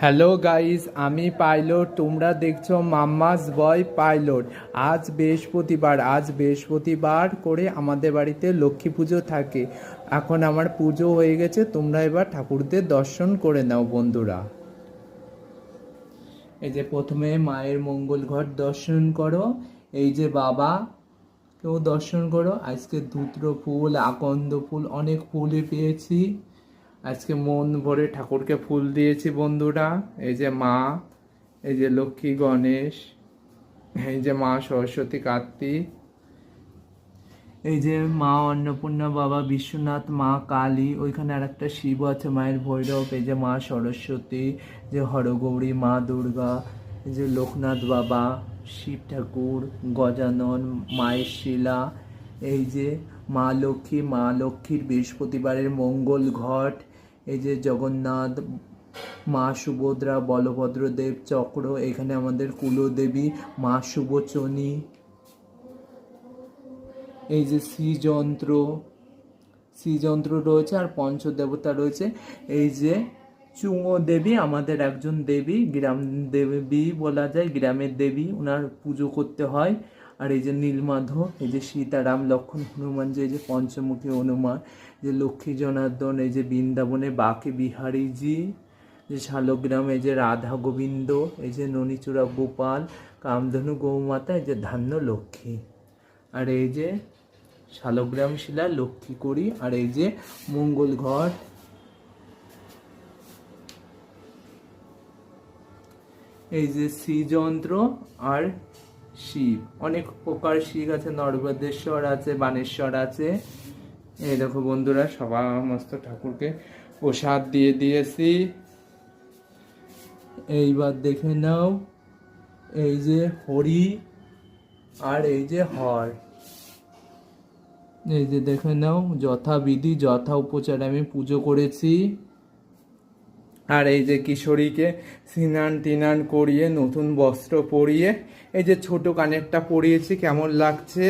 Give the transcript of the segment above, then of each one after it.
Hello guys, আমি pilot, তোমরা দেখছো মাম্মাস বয় পাইলট। আজ বৃহস্পতিবার করে আমাদের বাড়িতে লক্ষ্মী পুজো থাকে। এখন আমার পুজো হয়ে গেছে, তোমরা এবার ঠাকুরদের দর্শন করে নাও বন্ধুরা। এই যে প্রথমে মায়ের মঙ্গল ঘট দর্শন করো। এই যে বাবা কেউ দর্শন করো। আজকে ধুত্র ফুল, আকন্দ ফুল, অনেক ফুলই পেয়েছি। আজকে মন ভরে ঠাকুরকে ফুল দিয়েছি বন্ধুরা। এই যে মা, এই যে লক্ষ্মী গণেশ, এই যে মা সরস্বতী কার্তিক, এই যে মা অন্নপূর্ণা, বাবা বিশ্বনাথ, মা কালী, ওইখানে আর একটা শিব আছে, মায়ের ভৈরব, এই যে মা সরস্বতী, যে হরগৌরী, মা দুর্গা, এই যে লোকনাথ বাবা, শিব ঠাকুর, গজানন, মায়ের শিলা, এই যে মা লক্ষ্মী, মা লক্ষ্মীর বৃহস্পতিবারের মঙ্গল ঘট, এই যে জগন্নাথ, মা সুভদ্রা, বলভদ্রদেব চক্র, এখানে আমাদের কুলদেবী মা সুবচনী, এই যে শ্রীযন্ত্র রয়েছে, আর পঞ্চদেবতা রয়েছে। এই যে চুঙো দেবী, আমাদের একজন দেবী, গ্রাম দেবী বলা যায়, গ্রামের দেবী, ওনার পুজো করতে হয়। আর এই যে নীলমাধব, এই যে সীতারাম, লক্ষ্মণ, হনুমান, যে এই যে পঞ্চমুখী হনুমান, যে লক্ষ্মী জনার্দন, এই যে বৃন্দাবনে বাঁকে বিহারীজি, যে শালগ্রাম, এই যে রাধা গোবিন্দ, এই যে ননীচূড়া গোপাল, কামধেনু গৌমাতা, এই যে ধান্য লক্ষ্মী, আর এই যে শালগ্রাম শিলা লক্ষ্মী করি, আর এই যে মঙ্গল ঘট, এই যে শ্রীযন্ত্র আর শিব, অনেক প্রকার শিব আছে, নরবদেশ্বর আছে, বানেশ্বর আছে। এই দেখো বন্ধুরা, সমস্ত ঠাকুরকে প্রসাদ দিয়ে দিয়েছি। এইবার দেখে নাও, এই যে হরি আর এই যে হর, এই যে দেখে নাও, যথাবিধি যথা উপচারে আমি পুজো করেছি। আর এই যে কিশোরীকে স্নান টিনান করিয়ে নতুন বস্ত্র পরিয়ে এই যে ছোট কানেরটা পরিয়েছি, কেমন লাগছে?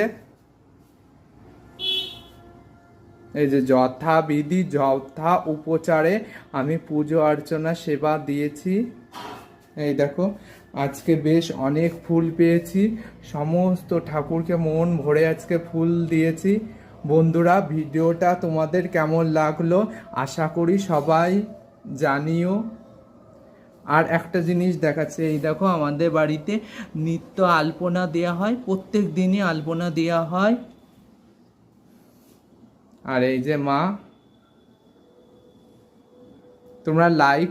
এই যে যথাবিধি যথা উপচারে আমি পুজো অর্চনা সেবা দিয়েছি। এই দেখো, আজকে বেশ অনেক ফুল পেয়েছি, সমস্ত ঠাকুরকে মন ভরে আজকে ফুল দিয়েছি। বন্ধুরা, ভিডিওটা তোমাদের কেমন লাগলো আশা করি সবাই জানিও। আর একটা জিনিস দেখাচ্ছে, এই দেখো আমাদের বাড়িতে নিত্য আলপনা দেয়া হয়, প্রত্যেক দিনই আলপনা দেয়া হয়। আর এই যে মা, তোমরা লাইক